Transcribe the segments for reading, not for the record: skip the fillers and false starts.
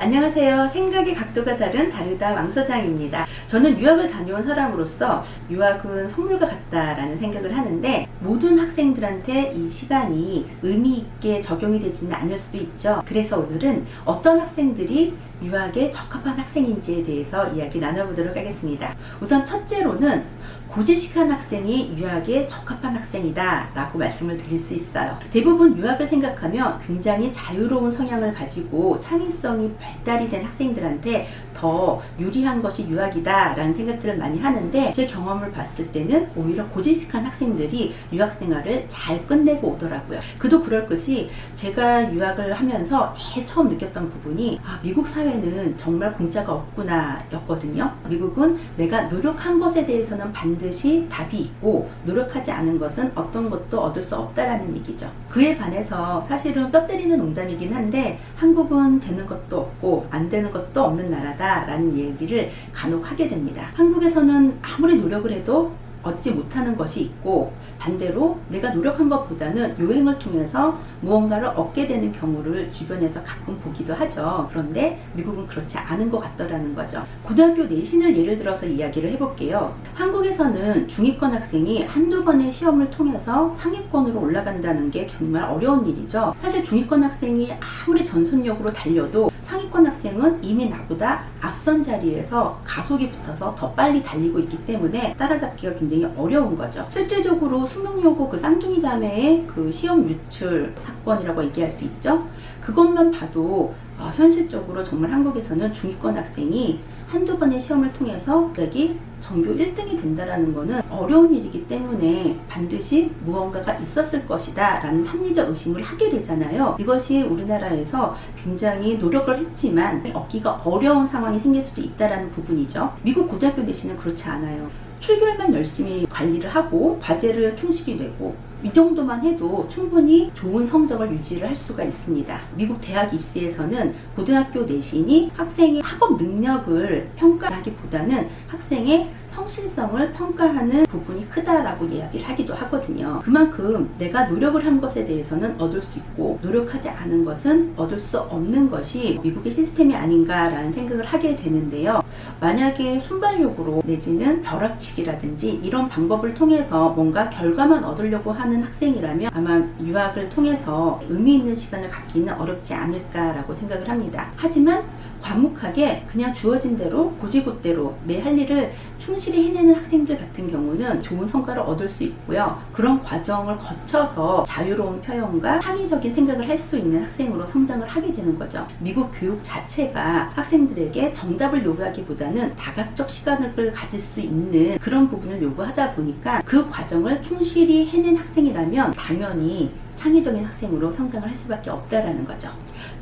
안녕하세요. 생각의 각도가 다르다 왕소장입니다. 저는 유학을 다녀온 사람으로서 유학은 선물과 같다라는 생각을 하는데, 모든 학생들한테 이 시간이 의미 있게 적용이 되지는 않을 수도 있죠. 그래서 오늘은 어떤 학생들이 유학에 적합한 학생인지에 대해서 이야기 나눠보도록 하겠습니다. 우선 첫째로는 고지식한 학생이 유학에 적합한 학생이다 라고 말씀을 드릴 수 있어요. 대부분 유학을 생각하면 굉장히 자유로운 성향을 가지고 창의성이 발달이 된 학생들한테 더 유리한 것이 유학이다 라는 생각들을 많이 하는데, 제 경험을 봤을 때는 오히려 고지식한 학생들이 유학 생활을 잘 끝내고 오더라고요. 그도 그럴 것이, 제가 유학을 하면서 제일 처음 느꼈던 부분이 미국 사회는 정말 공짜가 없구나 였거든요. 미국은 내가 노력한 것에 대해서는 반드시 답이 있고, 노력하지 않은 것은 어떤 것도 얻을 수 없다라는 얘기죠. 그에 반해서 사실은 뼈 때리는 농담이긴 한데, 한국은 되는 것도 없고 안 되는 것도 없는 나라다 라는 얘기를 간혹 하게 됩니다. 한국에서는 아무리 노력을 해도 얻지 못하는 것이 있고, 반대로 내가 노력한 것보다는 요행을 통해서 무언가를 얻게 되는 경우를 주변에서 가끔 보기도 하죠. 그런데 미국은 그렇지 않은 것 같더라는 거죠. 고등학교 내신을 예를 들어서 이야기를 해볼게요. 한국에서는 중위권 학생이 한두 번의 시험을 통해서 상위권으로 올라간다는 게 정말 어려운 일이죠. 사실 중위권 학생이 아무리 전속력으로 달려도 상위권 학생은 이미 나보다 앞선 자리에서 가속이 붙어서 더 빨리 달리고 있기 때문에 따라잡기가 굉장히 어려운 거죠. 실질적으로 수능여고 그 쌍둥이 자매의 그 시험 유출 사건이라고 얘기할 수 있죠. 그것만 봐도 현실적으로 정말 한국에서는 중위권 학생이 한두 번의 시험을 통해서 갑자기 전교 1등이 된다라는 것은 어려운 일이기 때문에 반드시 무언가가 있었을 것이다 라는 합리적 의심을 하게 되잖아요. 이것이 우리나라에서 굉장히 노력을 했지만 얻기가 어려운 상황이 생길 수도 있다라는 부분이죠. 미국 고등학교 내신은 그렇지 않아요. 출결만 열심히 관리를 하고 과제를 충실히 내고 이 정도만 해도 충분히 좋은 성적을 유지를 할 수가 있습니다. 미국 대학 입시에서는 고등학교 내신이 학생의 학업 능력을 평가하기보다는 학생의 성실성을 평가하는 부분이 크다라고 이야기를 하기도 하거든요. 그만큼 내가 노력을 한 것에 대해서는 얻을 수 있고, 노력하지 않은 것은 얻을 수 없는 것이 미국의 시스템이 아닌가라는 생각을 하게 되는데요. 만약에 순발력으로 내지는 벼락치기라든지 이런 방법을 통해서 뭔가 결과만 얻으려고 하는 학생이라면 아마 유학을 통해서 의미 있는 시간을 갖기는 어렵지 않을까라고 생각을 합니다. 하지만 과묵하게 그냥 주어진 대로 고지고대로 내 할 일을 충실히 해내는 학생들 같은 경우는 좋은 성과를 얻을 수 있고요. 그런 과정을 거쳐서 자유로운 표현과 창의적인 생각을 할 수 있는 학생으로 성장을 하게 되는 거죠. 미국 교육 자체가 학생들에게 정답을 요구하기보다는 다각적 시간을 가질 수 있는 그런 부분을 요구하다 보니까 그 과정을 충실히 해낸 학생이라면 당연히 창의적인 학생으로 성장을 할 수밖에 없다라는 거죠.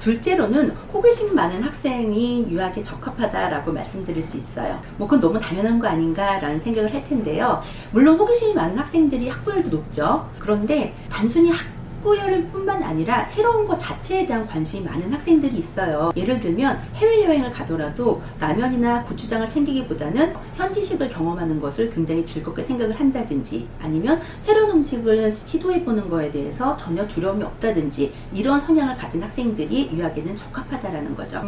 둘째로는 호기심 많은 학생이 유학에 적합하다라고 말씀드릴 수 있어요. 그건 너무 당연한 거 아닌가라는 생각을 할 텐데요. 물론 호기심이 많은 학생들이 학부열도 높죠. 그런데 단순히 학부열 뿐만 아니라 새로운 것 자체에 대한 관심이 많은 학생들이 있어요. 예를 들면 해외여행을 가더라도 라면이나 고추장을 챙기기보다는 현지식을 경험하는 것을 굉장히 즐겁게 생각을 한다든지, 아니면 새로운 음식을 시도해보는 거에 대해서 전혀 두려움이 없다든지, 이런 성향을 가진 학생들이 유학에는 적합하다라는 거죠.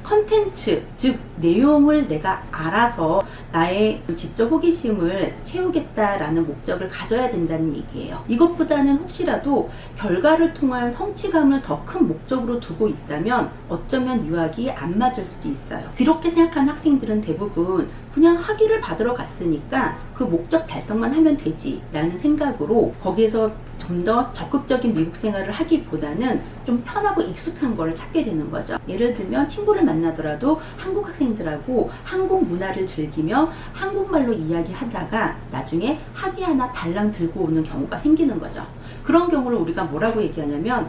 컨텐츠, 즉 내용을 내가 알아서 나의 지적 호기심을 채우겠다라는 목적을 가져야 된다는 얘기예요. 이것보다는 혹시라도 결과를 통한 성취감을 더 큰 목적으로 두고 있다면 어쩌면 유학이 안 맞을 수도 있어요. 그렇게 생각하는 학생들은 대부분 그냥 학위를 받으러 갔으니까 그 목적 달성만 하면 되지 라는 생각으로 거기에서 좀 더 적극적인 미국 생활을 하기보다는 좀 편하고 익숙한 걸 찾게 되는 거죠. 예를 들면 친구를 만나더라도 한국 학생들하고 한국 문화를 즐기며 한국말로 이야기하다가 나중에 학위 하나 달랑 들고 오는 경우가 생기는 거죠. 그런 경우를 우리가 뭐라고 얘기하냐면,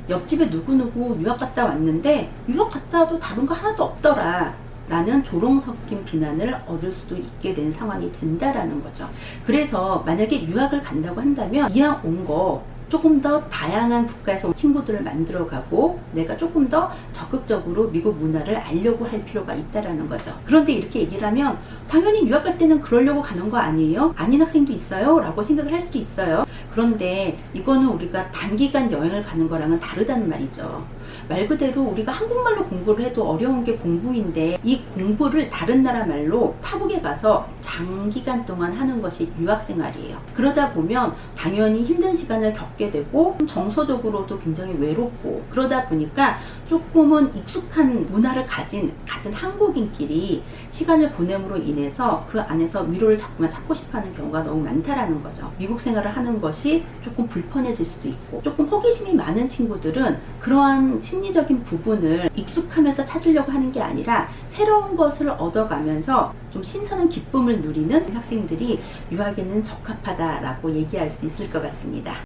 옆집에 누구누구 유학 갔다 왔는데 유학 갔다 와도 다른 거 하나도 없더라 라는 조롱 섞인 비난을 얻을 수도 있게 된 상황이 된다라는 거죠. 그래서 만약에 유학을 간다고 한다면 이왕 온 거 조금 더 다양한 국가에서 친구들을 만들어가고 내가 조금 더 적극적으로 미국 문화를 알려고 할 필요가 있다라는 거죠. 그런데 이렇게 얘기를 하면 당연히 유학 갈 때는 그러려고 가는 거 아니에요? 아닌 학생도 있어요? 라고 생각을 할 수도 있어요. 그런데 이거는 우리가 단기간 여행을 가는 거랑은 다르다는 말이죠. 말 그대로 우리가 한국말로 공부를 해도 어려운 게 공부인데 이 공부를 다른 나라 말로 타국에 가서 장기간 동안 하는 것이 유학생활이에요. 그러다 보면 당연히 힘든 시간을 겪게 되고 정서적으로도 굉장히 외롭고 그러다 보니까 조금은 익숙한 문화를 가진 같은 한국인끼리 시간을 보냄으로 인해서 그 안에서 위로를 자꾸만 찾고 싶어하는 경우가 너무 많다라는 거죠. 미국 생활을 하는 것이 조금 불편해질 수도 있고 조금 호기심이 많은 친구들은 그러한 심리적인 부분을 익숙하면서 찾으려고 하는 게 아니라 새로운 것을 얻어가면서 좀 신선한 기쁨을 누리는 학생들이 유학에는 적합하다라고 얘기할 수 있을 것 같습니다.